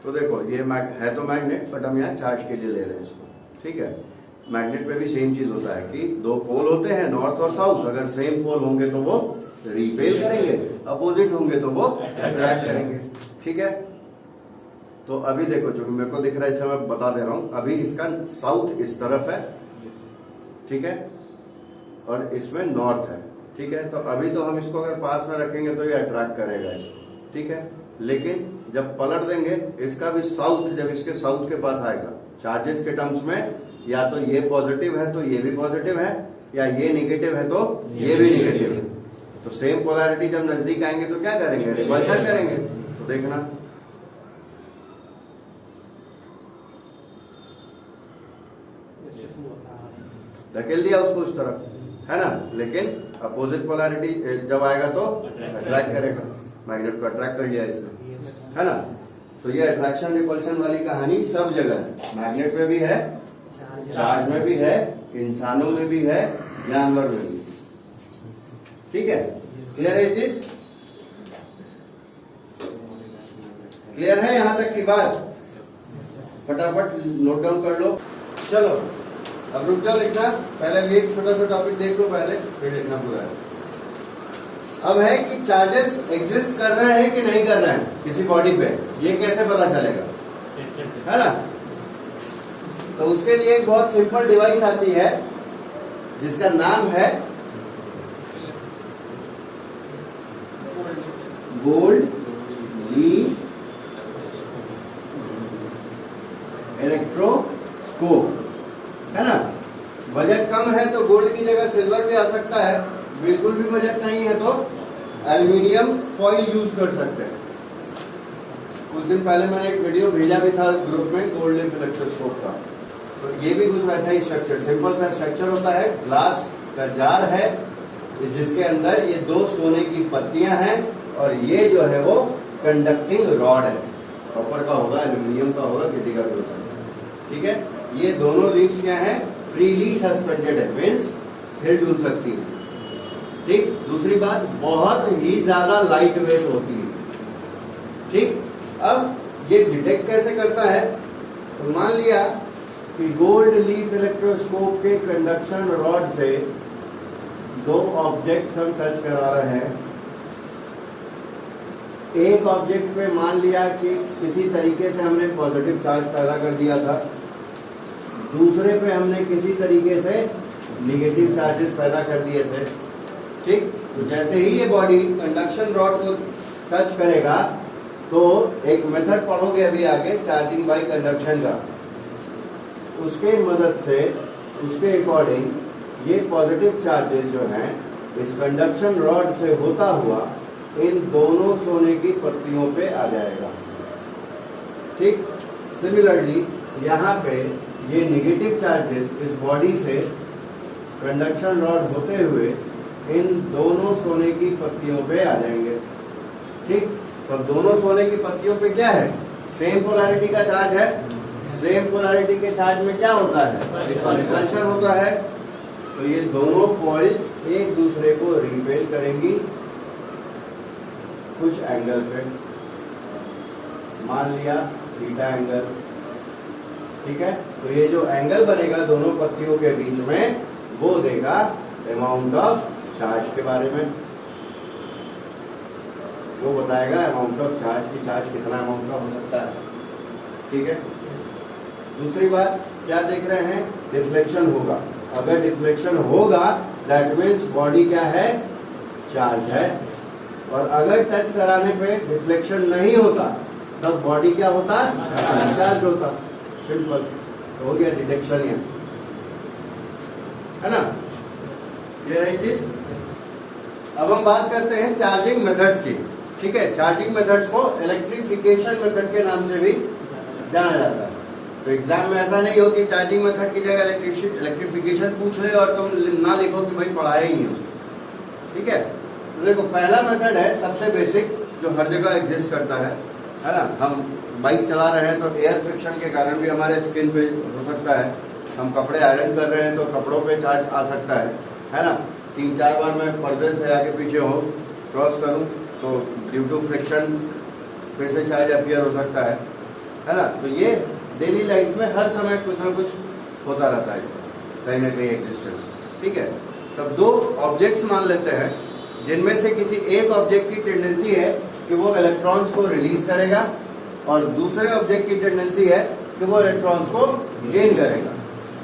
तो देखो, ये है तो मैग्नेट, बट हम यहाँ चार्ज के लिए ले रहे हैं इसको। ठीक है, मैग्नेट पे भी सेम चीज होता है कि दो पोल होते हैं, नॉर्थ और साउथ। अगर सेम पोल होंगे तो वो रिपेल करेंगे, अपोजिट होंगे तो वो अट्रैक्ट करेंगे। ठीक है, तो अभी देखो, जो मेरे को दिख रहा है इसे मैं बता दे रहा हूं। अभी इसका साउथ इस तरफ है, ठीक है, और इसमें नॉर्थ है। ठीक है, तो अभी तो हम इसको अगर पास में रखेंगे तो ये अट्रैक्ट करेगा इसको। ठीक है, लेकिन जब पलट देंगे इसका भी साउथ, जब इसके साउथ के पास आएगा चार्जेस के टर्म्स में, या तो ये पॉजिटिव है तो ये भी पॉजिटिव है, या ये नेगेटिव है तो ये भी नेगेटिव है। तो सेम पोलैरिटी जब नजदीक आएंगे तो क्या करेंगे, रिपल्शन करेंगे। तो देखना, धकेल दिया उसको उस तरफ, है ना, लेकिन अपोजिट पोलैरिटी जब आएगा तो अट्रैक्ट करेगा। मैग्नेट को अट्रैक्ट कर लिया इसने, है ना। तो ये अट्रैक्शन रिपल्शन वाली कहानी सब जगह है, मैग्नेट में भी है, चार्ज में भी है, इंसानों में भी है, जानवर में भी। ठीक है, क्लियर है ये चीज, क्लियर है यहां तक की बात। फटाफट नोट डाउन कर लो। चलो अब रुक जाओ लिखना, पहले भी एक छोटा सा टॉपिक देख लो पहले, फिर लिखना पूरा है। अब है कि चार्जेस एग्जिस्ट कर रहे हैं कि नहीं कर रहे हैं किसी बॉडी पे, ये कैसे पता चलेगा, है ना। तो उसके लिए एक बहुत सिंपल डिवाइस आती है जिसका नाम है गोल्ड लीफ इलेक्ट्रोस्कोप, है ना। बजट कम है तो गोल्ड की जगह सिल्वर भी आ सकता है, बिल्कुल भी बजट नहीं है तो एल्यूमिनियम फॉइल यूज कर सकते हैं। कुछ दिन पहले मैंने एक वीडियो भेजा भी था ग्रुप में गोल्ड लीफ इलेक्ट्रोस्कोप का, तो ये भी कुछ वैसा ही स्ट्रक्चर, सिंपल सा स्ट्रक्चर होता है। ग्लास का जार है जिसके अंदर ये दो सोने की पत्तियां हैं और ये जो है वो कंडक्टिंग रॉड है, कॉपर का होगा, एल्यूमिनियम का होगा, किसी का भी होता है, ठीक है। ये दोनों लीव्स क्या है, फ्रीली सस्पेंडेड है, मीन्स हिल डुल सकती है, ठीक। दूसरी बात, बहुत ही ज्यादा लाइट वेट होती है, ठीक। अब ये डिटेक्ट कैसे करता है, तो मान लिया कि गोल्ड लीफ इलेक्ट्रोस्कोप के कंडक्शन रॉड से दो ऑब्जेक्ट्स हम टच करा रहे हैं। एक ऑब्जेक्ट पे मान लिया कि किसी तरीके से हमने पॉजिटिव चार्ज पैदा कर दिया था, दूसरे पे हमने किसी तरीके से नेगेटिव चार्जेस पैदा कर दिए थे, ठीक। तो जैसे ही ये बॉडी कंडक्शन रॉड को टच करेगा तो एक मेथड पढ़ोगे अभी आगे, चार्जिंग बाय कंडक्शन का, उसके मदद से उसके अकॉर्डिंग ये पॉजिटिव चार्जेस जो हैं इस कंडक्शन रॉड से होता हुआ इन दोनों सोने की पत्तियों पे आ जाएगा, ठीक। सिमिलरली यहाँ पे ये नेगेटिव चार्जेस इस बॉडी से कंडक्शन रॉड होते हुए इन दोनों सोने की पत्तियों पे आ जाएंगे, ठीक। तो दोनों सोने की पत्तियों पे क्या है, सेम पोलैरिटी का चार्ज है, सेम पोलैरिटी के चार्ज में क्या होता है, रिपल्शन होता है। तो ये दोनों फॉइल्स एक दूसरे को रिपेल करेंगी कुछ एंगल पे, मान लिया थीटा एंगल, ठीक है। तो ये जो एंगल बनेगा दोनों पत्तियों के बीच में वो देगा अमाउंट ऑफ चार्ज के बारे में, वो बताएगा अमाउंट ऑफ चार्ज की, चार्ज कितना अमाउंट का हो सकता है, ठीक है। दूसरी बात क्या देख रहे हैं, डिफ्लेक्शन होगा। अगर डिफ्लेक्शन होगा दैट मीन्स बॉडी क्या है, चार्ज है, और अगर टच कराने पे डिफ्लेक्शन नहीं होता तब बॉडी क्या होता, चार्ज होता, सिंपल। तो हो गया डिटेक्शन, ये है ना, ये रही चीज। अब हम बात करते हैं चार्जिंग मेथड्स की, ठीक है। चार्जिंग मेथड्स को इलेक्ट्रिफिकेशन मेथड के नाम से भी जाना जाता है। तो एग्जाम में ऐसा नहीं हो कि चार्जिंग मेथड की जगह इलेक्ट्रिफिकेशन पूछ ले और तुम ना लिखो कि भाई पढ़ाया ही नहीं हो, ठीक है। तो देखो पहला मेथड है सबसे बेसिक जो हर जगह एग्जिस्ट करता है ना। हम बाइक चला रहे हैं तो एयर फ्रिक्शन के कारण भी हमारे स्किन पे हो सकता है, हम कपड़े आयरन कर रहे हैं तो कपड़ों पे चार्ज आ सकता है ना। 3-4 बार मैं पर्दे से आगे पीछे हो क्रॉस करूं तो ड्यू टू फ्रिक्शन फिर से चार्ज अपीयर हो सकता है ना। तो ये डेली लाइफ में हर समय कुछ ना कुछ होता रहता है इसका कहीं ना कहीं एग्जिस्टेंस, ठीक है। तब दो ऑब्जेक्ट्स मान लेते हैं जिनमें से किसी एक ऑब्जेक्ट की टेंडेंसी है कि वो इलेक्ट्रॉन्स को रिलीज करेगा और दूसरे ऑब्जेक्ट की टेंडेंसी है कि वो इलेक्ट्रॉन्स को गेन करेगा,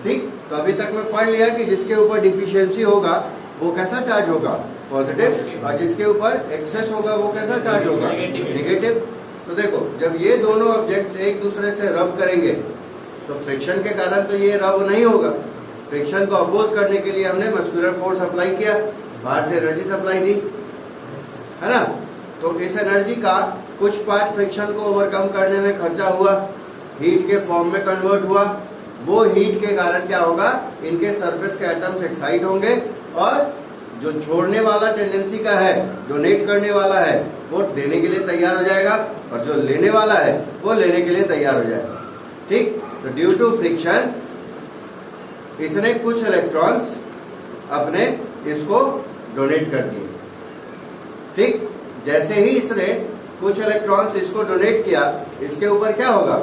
ठीक। तो अभी तक मैं पढ़ लिया कि जिसके ऊपर डिफिशियंसी होगा वो कैसा चार्ज होगा, पॉजिटिव, और जिसके ऊपर एक्सेस होगा वो कैसा चार्ज होगा, नेगेटिव। तो देखो जब ये दोनों ऑब्जेक्ट्स एक दूसरे से रब करेंगे तो फ्रिक्शन के कारण तो ये रब नहीं होगा। फ्रिक्शन को अपोज करने के लिए हमने मस्कुलर फोर्स अप्लाई किया, बाहर से एनर्जी सप्लाई दी, है ना। तो इस एनर्जी का कुछ पार्ट फ्रिक्शन को ओवरकम करने में खर्चा हुआ, हीट के फॉर्म में कन्वर्ट हुआ। वो हीट के कारण क्या होगा, इनके सरफेस के एटम्स एक्साइट होंगे और जो छोड़ने वाला टेंडेंसी का है, डोनेट करने वाला है, वो देने के लिए तैयार हो जाएगा और जो लेने वाला है वो लेने के लिए तैयार हो जाएगा, ठीक। तो ड्यू टू फ्रिक्शन इसने कुछ इलेक्ट्रॉन्स अपने इसको डोनेट कर दिए, ठीक। जैसे ही इसने कुछ इलेक्ट्रॉन्स इसको डोनेट किया, इसके ऊपर क्या होगा,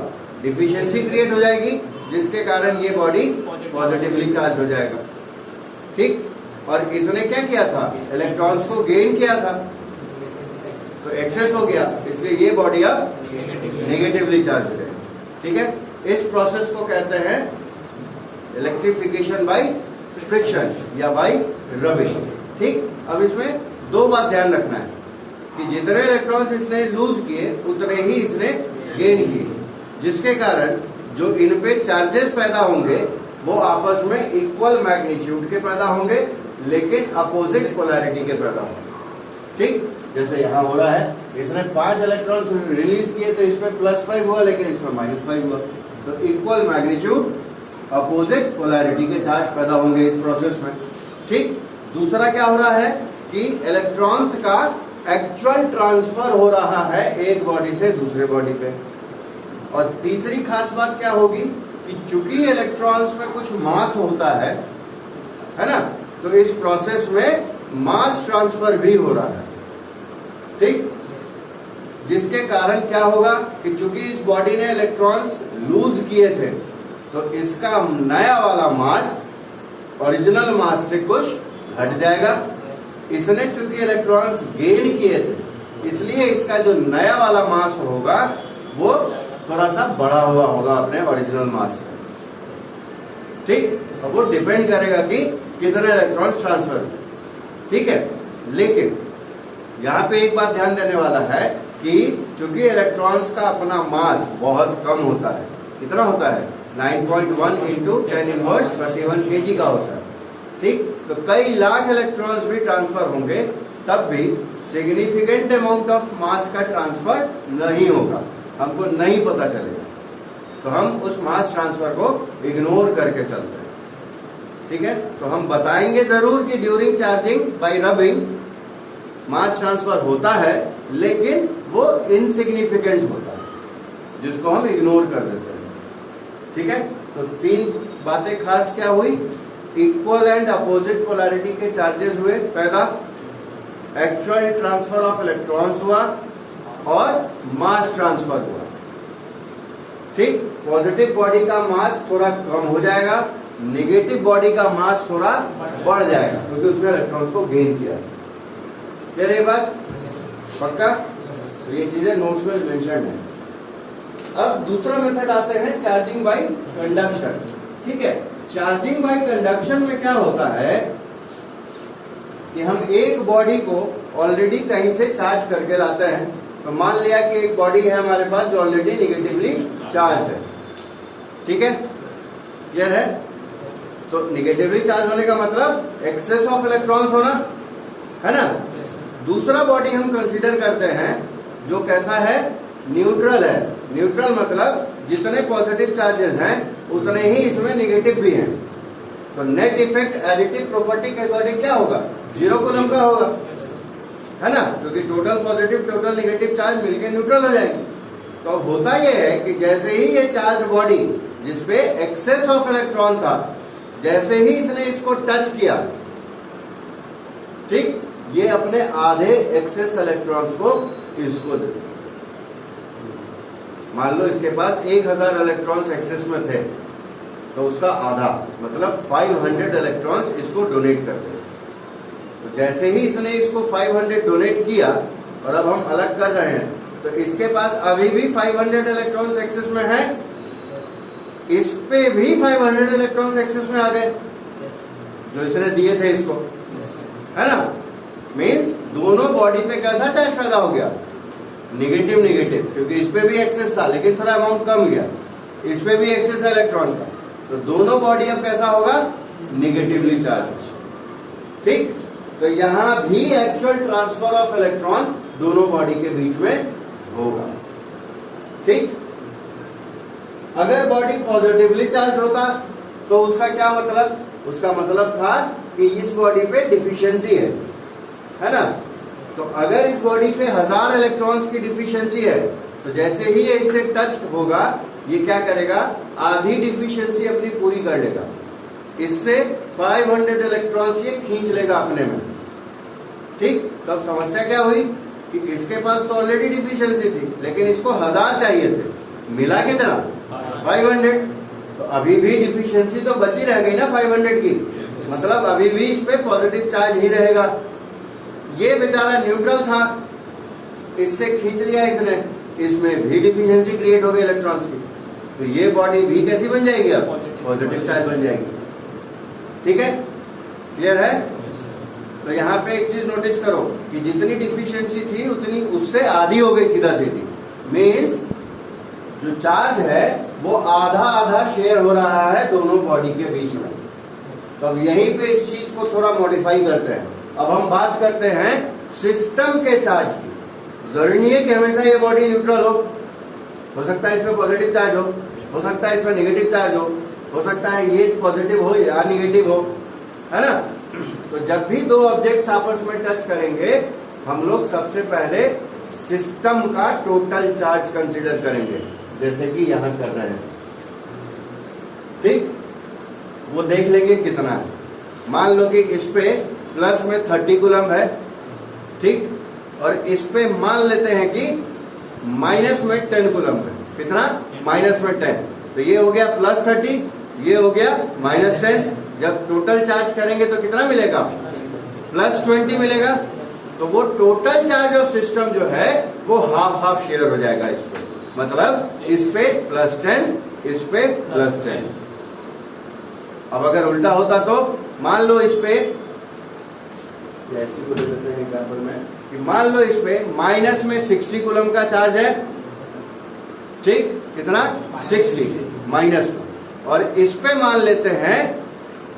डिफिशियंसी क्रिएट हो जाएगी, जिसके कारण ये बॉडी पॉजिटिवली चार्ज हो जाएगा। ठीक, और इसने क्या किया था, इलेक्ट्रॉन्स को गेन किया था, तो एक्सेस हो गया, इसलिए ये बॉडी अब नेगेटिवली चार्ज हो जाएगी। ठीक है, इस प्रोसेस को कहते हैं इलेक्ट्रिफिकेशन बाय फ्रिक्शन या बाय रबिंग। ठीक, अब इसमें दो बात ध्यान रखना है कि जितने इलेक्ट्रॉन्स इसने लूज किए उतने ही इसने गेन किए, जिसके कारण जो इन पे चार्जेस पैदा होंगे वो आपस में इक्वल मैग्नीट्यूड के पैदा होंगे, लेकिन अपोजिट पोलैरिटी के पैदा होंगे। ठीक, जैसे यहां हो रहा है, इसने 5 इलेक्ट्रॉन्स रिलीज किए तो इसमें +5 हुआ, लेकिन इसमें -5 हुआ, तो इक्वल मैग्नीट्यूड अपोजिट पोलैरिटी के चार्ज पैदा होंगे इस प्रोसेस में। ठीक, दूसरा क्या हो रहा है कि इलेक्ट्रॉन्स का एक्चुअल ट्रांसफर हो रहा है एक बॉडी से दूसरे बॉडी पे। और तीसरी खास बात क्या होगी कि चूंकि इलेक्ट्रॉन्स में कुछ मास होता है ना, तो इस प्रोसेस में मास ट्रांसफर भी हो रहा है। ठीक, जिसके कारण क्या होगा कि चूंकि इस बॉडी ने इलेक्ट्रॉन्स लूज किए थे, तो इसका नया वाला मास ओरिजिनल मास से कुछ घट जाएगा। इसने चूंकि इलेक्ट्रॉन्स गेन किए थे, इसलिए इसका जो नया वाला मास होगा वो थोड़ा सा बड़ा हुआ होगा अपने ओरिजिनल मास से। ठीक, अब वो डिपेंड करेगा कि कितने इलेक्ट्रॉन्स ट्रांसफर। ठीक है, लेकिन यहाँ पे एक बात ध्यान देने वाला है कि चूंकि इलेक्ट्रॉन्स का अपना मास बहुत कम होता है, कितना होता है 9.1 × 10⁻31 kg का होता है। ठीक, तो कई लाख इलेक्ट्रॉन्स भी ट्रांसफर होंगे, तब भी सिग्निफिकेंट अमाउंट ऑफ मास का ट्रांसफर नहीं होगा, हमको नहीं पता चलेगा, तो हम उस मास ट्रांसफर को इग्नोर करके चलते हैं। ठीक है, तो हम बताएंगे जरूर कि during charging by rubbing mass transfer होता है, लेकिन वो इनसिग्निफिकेंट होता है, जिसको हम इग्नोर कर देते हैं। ठीक है, तो 3 बातें खास क्या हुई, इक्वल एंड अपोजिट पोलैरिटी के चार्जेस हुए पैदा, एक्चुअल ट्रांसफर ऑफ इलेक्ट्रॉन्स हुआ, और मास ट्रांसफर हुआ। ठीक, पॉजिटिव बॉडी का मास थोड़ा कम हो जाएगा, नेगेटिव बॉडी का मास थोड़ा बढ़ जाएगा, क्योंकि उसने इलेक्ट्रॉन्स को गेन किया। ये बात पक्का, तो ये चीजें नोट्स में मेंशन है। अब दूसरा मेथड आते हैं चार्जिंग बाय कंडक्शन। ठीक है, चार्जिंग बाय कंडक्शन में क्या होता है कि हम एक बॉडी को ऑलरेडी कहीं से चार्ज करके लाते हैं। तो मान लिया कि एक बॉडी है हमारे पास जो ऑलरेडी निगेटिवली चार्ज है। ठीक है, क्लियर है? तो निगेटिवली चार्ज होने का मतलब एक्सेस ऑफ इलेक्ट्रॉन्स होना है ना। दूसरा बॉडी हम कंसीडर करते हैं जो कैसा है, न्यूट्रल है। न्यूट्रल मतलब जितने पॉजिटिव चार्जेस हैं उतने ही इसमें निगेटिव भी हैं। तो नेट इफेक्ट एडिटिव प्रॉपर्टी के अकॉर्डिंग क्या होगा, 0 कूलम का होगा, है ना, क्योंकि total positive total negative charge मिलकर न्यूट्रल हो जाएंगे। तो होता यह है कि जैसे ही ये चार्ज बॉडी जिसपे एक्सेस ऑफ इलेक्ट्रॉन था, जैसे ही इसने इसको टच किया, ठीक, ये अपने आधे एक्सेस इलेक्ट्रॉन्स को इसको दे। मान लो इसके पास 1000 इलेक्ट्रॉन्स एक्सेस में थे, तो उसका आधा मतलब 500 इलेक्ट्रॉन्स इसको डोनेट कर दे। तो जैसे ही इसने इसको 500 डोनेट किया और अब हम अलग कर रहे हैं, तो इसके पास अभी भी 500 इलेक्ट्रॉन्स एक्सेस में है, इस पे भी 500 इलेक्ट्रॉन्स एक्सेस में आ गए जो इसने दिए थे इसको, है ना। मीन्स दोनों बॉडी पे कैसा चार्ज पैदा हो गया, निगेटिव निगेटिव, क्योंकि इस पे भी एक्सेस था लेकिन थोड़ा अमाउंट कम गया, इस पे भी एक्सेस है इलेक्ट्रॉन का, तो दोनों बॉडी अब कैसा होगा, निगेटिवली चार्ज। ठीक, तो यहां भी एक्चुअल ट्रांसफर ऑफ इलेक्ट्रॉन दोनों बॉडी के बीच में होगा। ठीक, अगर बॉडी पॉजिटिवली चार्ज होता तो उसका क्या मतलब, उसका मतलब था कि इस बॉडी पे डिफिशियंसी है ना। तो अगर इस बॉडी पे 1000 इलेक्ट्रॉन्स की डिफिशियंसी है, तो जैसे ही ये इससे टच होगा, ये क्या करेगा, आधी डिफिशियंसी अपनी पूरी कर लेगा, इससे 500 इलेक्ट्रॉन्स ये खींच लेगा अपने में। ठीक, तब समस्या क्या हुई कि इसके पास तो ऑलरेडी डिफिशियंसी थी, लेकिन इसको 1000 चाहिए थे, मिला कितना, 500। तो अभी भी डिफिशियंसी तो बची रह गई ना 500 की, मतलब अभी भी इस पे पॉजिटिव चार्ज ही रहेगा। ये बेचारा न्यूट्रल था, इससे खींच लिया इसने, इसमें भी डिफिशियंसी क्रिएट हो गई इलेक्ट्रॉन्स की, तो ये बॉडी भी कैसी बन जाएगी, अब पॉजिटिव चार्ज बन जाएगी। ठीक है, क्लियर है? तो यहाँ पे एक चीज नोटिस करो कि जितनी डिफिशियंसी थी उतनी उससे आधी हो गई सीधा सीधी, मीन्स जो चार्ज है वो आधा आधा शेयर हो रहा है दोनों बॉडी के बीच में। तो अब यहीं पे इस चीज को थोड़ा मॉडिफाई करते हैं। अब हम बात करते हैं सिस्टम के चार्ज की। जरूरी नहीं है कि हमेशा ये बॉडी न्यूट्रल हो सकता है इसमें पॉजिटिव चार्ज हो सकता है इसमें नेगेटिव चार्ज हो सकता है ये पॉजिटिव हो या नेगेटिव हो, है ना। तो जब भी दो ऑब्जेक्ट्स आपस में टच करेंगे हम लोग सबसे पहले सिस्टम का टोटल चार्ज कंसीडर करेंगे, जैसे कि यहां कर रहे हैं। ठीक, वो देख लेंगे कितना है। मान लो कि इस पे प्लस में 30 कूलम है, ठीक, और इस पे मान लेते हैं कि माइनस में 10 कूलम है। कितना? माइनस में 10। तो ये हो गया प्लस 30, ये हो गया माइनस 10। जब टोटल चार्ज करेंगे तो कितना मिलेगा? प्लस 20 मिलेगा। तो वो टोटल चार्ज ऑफ सिस्टम जो है वो हाफ हाफ शेयर हो जाएगा इस पे, मतलब इस पे प्लस 10, इस पे प्लस 10। अब अगर उल्टा होता तो मान लो इस पे, ऐसी को ले लेते हैं एग्जाम्पल में, कि मान लो इस पे माइनस में 60 कूलम का चार्ज है, ठीक, कितना? 60 माइनस में, और इस पे मान लेते हैं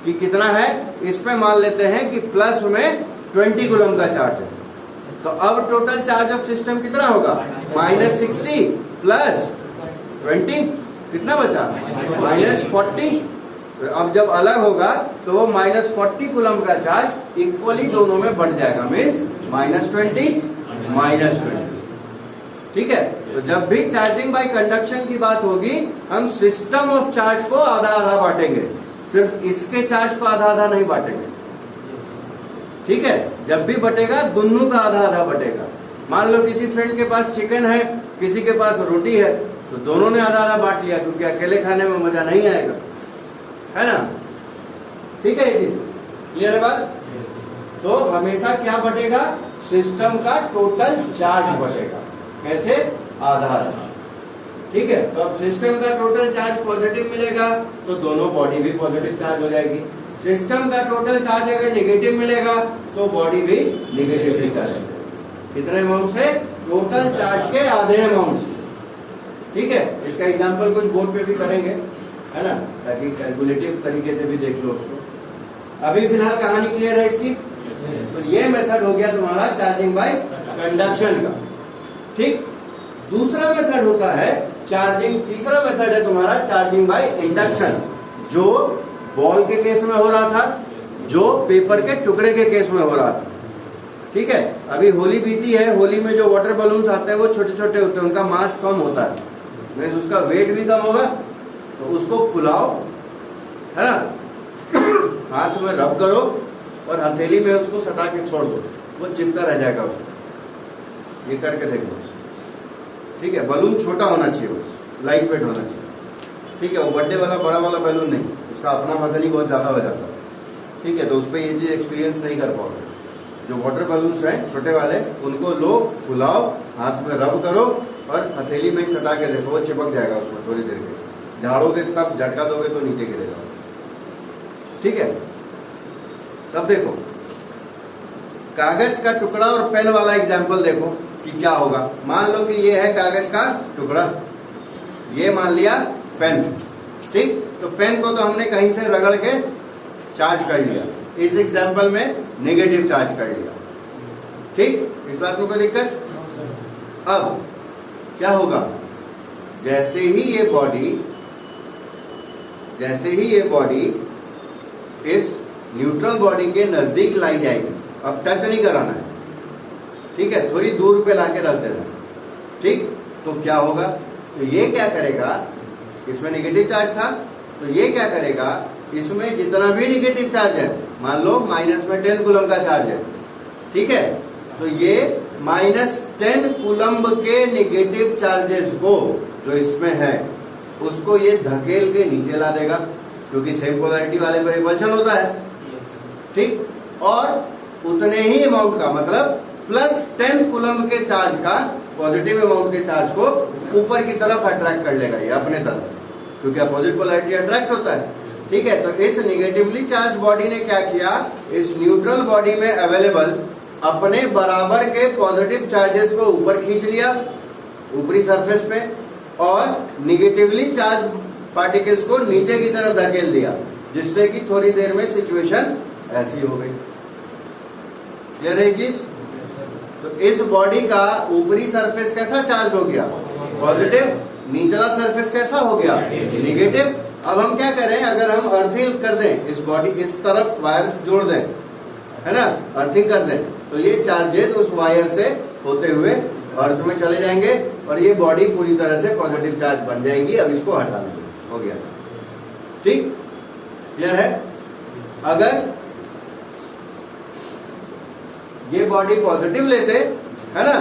कि कितना है, इस पे मान लेते हैं कि प्लस में 20 कूलम का चार्ज है। तो अब टोटल चार्ज ऑफ सिस्टम कितना होगा? माइनस 60 प्लस 20, कितना बचा? माइनस 40। अब जब अलग होगा तो वो माइनस 40 कूलम का चार्ज इक्वली दोनों में बढ़ जाएगा, मीन्स माइनस 20 माइनस 20। ठीक है, तो जब भी चार्जिंग बाय कंडक्शन की बात होगी हम सिस्टम ऑफ चार्ज को आधा आधा बांटेंगे, सिर्फ इसके चार्ज को आधा आधा नहीं बांटेंगे। ठीक है, जब भी बटेगा दोनों का आधा आधा बटेगा। मान लो किसी फ्रेंड के पास चिकन है, किसी के पास रोटी है, तो दोनों ने आधा आधा बांट लिया, क्योंकि अकेले खाने में मजा नहीं आएगा, है ना। ठीक है, ये चीज क्लियर है बात? तो हमेशा क्या बटेगा? सिस्टम का टोटल चार्ज बटेगा। कैसे? आधा आधा। ठीक है, तो अब सिस्टम का टोटल चार्ज पॉजिटिव मिलेगा तो दोनों बॉडी भी पॉजिटिव चार्ज हो जाएगी। सिस्टम का टोटल चार्ज अगर नेगेटिव मिलेगा तो बॉडी भी नेगेटिवली चार्ज हो जाएगी। कितने अमाउंट से? टोटल चार्ज के आधे अमाउंट से। ठीक है, इसका एग्जांपल कुछ बोर्ड पे भी करेंगे, है ना, ताकि कैलकुलेटिव तरीके से भी देख लो उसको। अभी फिलहाल कहानी क्लियर है इसकी? तो ये मेथड हो गया तुम्हारा चार्जिंग बाय कंडक्शन का। ठीक, दूसरा मेथड होता है चार्जिंग, तीसरा मेथड है तुम्हारा चार्जिंग बाय इंडक्शन, जो बॉल के केस में हो रहा था, जो पेपर के टुकड़े के केस में हो रहा था। ठीक है, अभी होली बीती है, होली में जो वाटर बलून्स आते हैं वो छोटे छोटे होते हैं, उनका मास कम होता है, मीन्स उसका वेट भी कम होगा। तो उसको फुलाओ, है ना, हाथ में रब करो और हथेली में उसको सटा के छोड़ दो, वो चिपका रह जाएगा उसको। ये करके देखो। ठीक है, बलून छोटा होना चाहिए, बस लाइट वेट होना चाहिए। ठीक है, वो बर्थडे वाला बड़ा वाला बैलून नहीं, उसका अपना वजन ही बहुत ज्यादा हो जाता है। ठीक है, तो उस पर ये चीज एक्सपीरियंस नहीं कर पाओगे। जो वाटर बलून्स हैं छोटे वाले, उनको लो, फुलाओ, हाथ में रब करो और हथेली में सटा के देखो, वो चिपक जाएगा उसमें थोड़ी देर के। झाड़ोगे तब झटका दोगे तो नीचे गिरेगा। ठीक है, तब देखो कागज का टुकड़ा और पेन वाला एग्जाम्पल देखो कि क्या होगा। मान लो कि ये है कागज का टुकड़ा, ये मान लिया पेन। ठीक, तो पेन को तो हमने कहीं से रगड़ के चार्ज कर लिया, इस एग्जाम्पल में नेगेटिव चार्ज कर लिया। ठीक, इस बात में कोई दिक्कत? अब क्या होगा? जैसे ही ये बॉडी इस न्यूट्रल बॉडी के नजदीक लाई जाएगी, अब टच नहीं कराना है, ठीक है, थोड़ी दूर पे लाके रख देना। ठीक, तो क्या होगा? तो ये क्या करेगा, इसमें नेगेटिव चार्ज था, तो ये क्या करेगा, इसमें जितना भी नेगेटिव चार्ज है, मान लो माइनस में 10 कूलम का चार्ज है, ठीक है, तो ये माइनस 10 कूलम के नेगेटिव चार्जेस को जो इसमें है उसको ये धकेल के नीचे ला देगा, क्योंकि सेम पोलैरिटी वाले पर रिपल्शन होता है, ठीक। और उतने ही अमाउंट का मतलब प्लस 10 कूलम के चार्ज का पॉजिटिव अमाउंट के चार्ज को ऊपर की तरफ अट्रैक्ट कर लेगा ये अपने तरफ, क्योंकि अपोजिट पोलैरिटी अट्रैक्ट होता है, ठीक है। तो इस निगेटिवली चार्ज बॉडी ने क्या किया, इस न्यूट्रल बॉडी में अवेलेबल अपने बराबर के पॉजिटिव चार्जेस को ऊपर खींच लिया ऊपरी सरफेस पे, और निगेटिवली चार्ज पार्टिकल्स को नीचे की तरफ धकेल दिया, जिससे कि थोड़ी देर में सिचुएशन ऐसी हो गई। क्लियर है चीज? तो इस बॉडी का ऊपरी सरफेस कैसा चार्ज हो गया, पॉजिटिव, निचला सरफेस कैसा हो गया, निगेटिव। अब हम क्या करें, अगर हम अर्थिंग कर दें इस बॉडी, इस तरफ वायर्स जोड़ दें, है ना, अर्थिंग कर दें, तो ये चार्जेस उस वायर से होते हुए अर्थ में चले जाएंगे और ये बॉडी पूरी तरह से पॉजिटिव चार्ज बन जाएगी। अब इसको हटा देंगे, हो गया, ठीक। क्लियर है? अगर ये बॉडी पॉजिटिव लेते, है ना,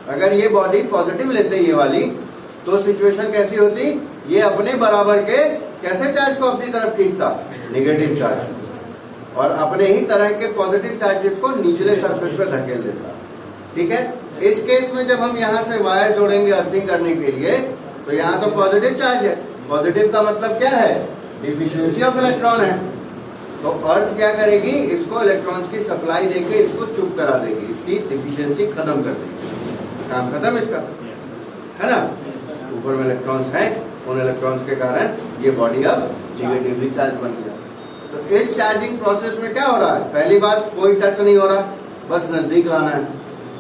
अगर ये बॉडी पॉजिटिव लेते ये वाली, तो सिचुएशन कैसी होती, ये अपने बराबर के कैसे चार्ज को अपनी तरफ खींचता, नेगेटिव चार्ज, और अपने ही तरह के पॉजिटिव चार्जेस को निचले सरफेस पर धकेल देता, ठीक है। इस केस में जब हम यहाँ से वायर जोड़ेंगे अर्थिंग करने के लिए, तो यहाँ तो पॉजिटिव चार्ज है, पॉजिटिव का मतलब क्या है, डिफिशियंसी ऑफ इलेक्ट्रॉन है, तो अर्थ क्या करेगी, इसको इलेक्ट्रॉन्स की सप्लाई देके इसको चुप करा देगी, इसकी डिफिशियंसी खत्म कर देगी, काम खत्म इसका, है ना। ऊपर में इलेक्ट्रॉन्स हैं, उन इलेक्ट्रॉन्स के कारण ये बॉडी अब नेगेटिवली चार्ज बन गया। तो इस चार्जिंग प्रोसेस में क्या हो रहा है, पहली बात कोई टच नहीं हो रहा, बस नजदीक लाना है।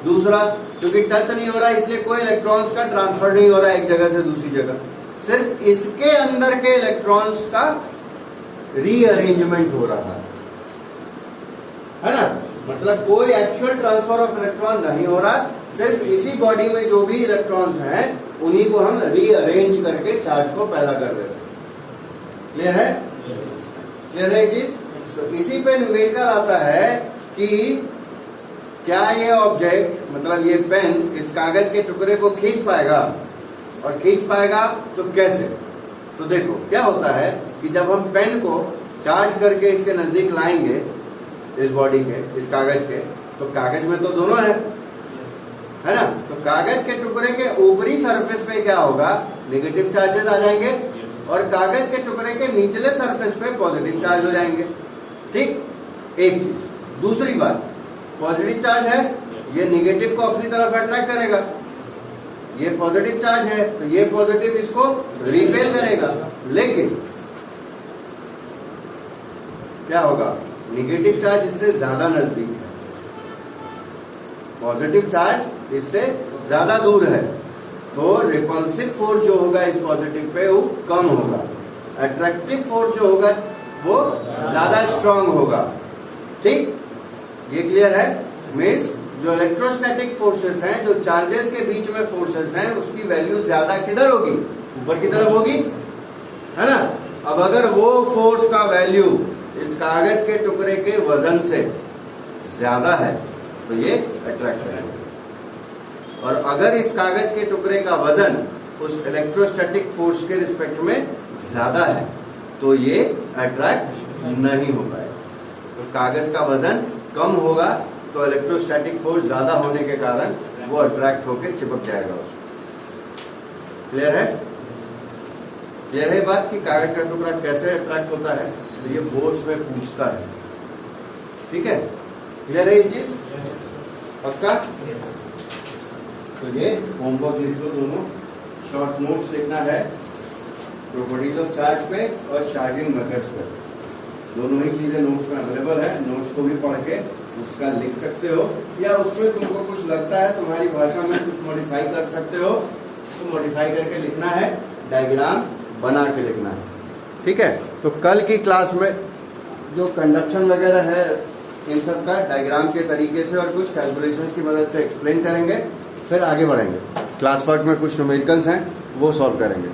दूसरा, क्योंकि टच नहीं हो रहा इसलिए कोई इलेक्ट्रॉन्स का ट्रांसफर नहीं हो रहा एक जगह से दूसरी जगह, सिर्फ इसके अंदर के इलेक्ट्रॉन्स का रीअरेंजमेंट हो रहा है ना, मतलब कोई एक्चुअल ट्रांसफर ऑफ इलेक्ट्रॉन नहीं हो रहा, सिर्फ इसी बॉडी में जो भी इलेक्ट्रॉन्स हैं उन्हीं को हम रीअरेंज करके चार्ज को पैदा कर देते हैं। क्लियर है? क्लियर है चीज? तो इसी पे न्यूमेरिकल आता है कि क्या ये ऑब्जेक्ट, मतलब ये पेन इस कागज के टुकड़े को खींच पाएगा, और खींच पाएगा तो कैसे। तो देखो क्या होता है कि जब हम पेन को चार्ज करके इसके नजदीक लाएंगे, इस बॉडी के, इस कागज के, तो कागज में तो दोनों है ना, तो कागज के टुकड़े के ऊपरी सरफेस पे क्या होगा, नेगेटिव चार्जेस आ जाएंगे, और कागज के टुकड़े के निचले सरफेस पे पॉजिटिव चार्ज हो जाएंगे, ठीक। एक चीज। दूसरी बात, पॉजिटिव चार्ज है, ये नेगेटिव को अपनी तरफ अट्रैक्ट करेगा, ये पॉजिटिव चार्ज है तो ये पॉजिटिव इसको रिपेल करेगा, लेकिन क्या होगा, नेगेटिव चार्ज इससे ज्यादा नजदीक है, पॉजिटिव चार्ज इससे ज्यादा दूर है, तो रिपल्सिव फोर्स जो होगा इस पॉजिटिव पे वो कम होगा, अट्रैक्टिव फोर्स जो होगा वो ज्यादा स्ट्रांग होगा, ठीक। ये क्लियर है? मीन्स जो इलेक्ट्रोस्टैटिक फोर्सेस हैं, जो चार्जेस के बीच में फोर्सेस हैं, उसकी वैल्यू ज्यादा किधर होगी, ऊपर की तरफ होगी, है ना। अब अगर वो फोर्स का वैल्यू इस कागज के टुकड़े के वजन से ज्यादा है तो ये अट्रैक्ट करेगा, और अगर इस कागज के टुकड़े का वजन उस इलेक्ट्रोस्टैटिक फोर्स के रिस्पेक्ट में ज्यादा है तो ये अट्रैक्ट नहीं हो पाएगा। तो कागज का वजन कम होगा तो इलेक्ट्रोस्टैटिक फोर्स ज्यादा होने के कारण वो अट्रैक्ट होकर चिपक जाएगा उसको। क्लियर है? क्लियर है बात कि कागज का टुकड़ा कैसे अट्रैक्ट होता है, तो ये फोर्स में पूछता है, ठीक है। क्लियर है ये चीज? पक्का? तो ये होमवर्क लिख लो, दोनों शॉर्ट नोट्स लिखना है, प्रॉपर्टीज ऑफ चार्ज पे और चार्जिंग मेथड्स पे, दोनों ही चीजें नोट्स में अवेलेबल है। नोट्स को भी पढ़ के उसका लिख सकते हो, या उसमें तुमको कुछ लगता है तुम्हारी भाषा में कुछ मॉडिफाई कर सकते हो तो मॉडिफाई करके लिखना है, डायग्राम बना के लिखना है, ठीक है। तो कल की क्लास में जो कंडक्शन वगैरह है इन सब का डायग्राम के तरीके से और कुछ कैलकुलेशंस की मदद से एक्सप्लेन करेंगे, फिर आगे बढ़ेंगे। क्लास वर्क में कुछ न्यूमेरिकल्स हैं वो सॉल्व करेंगे।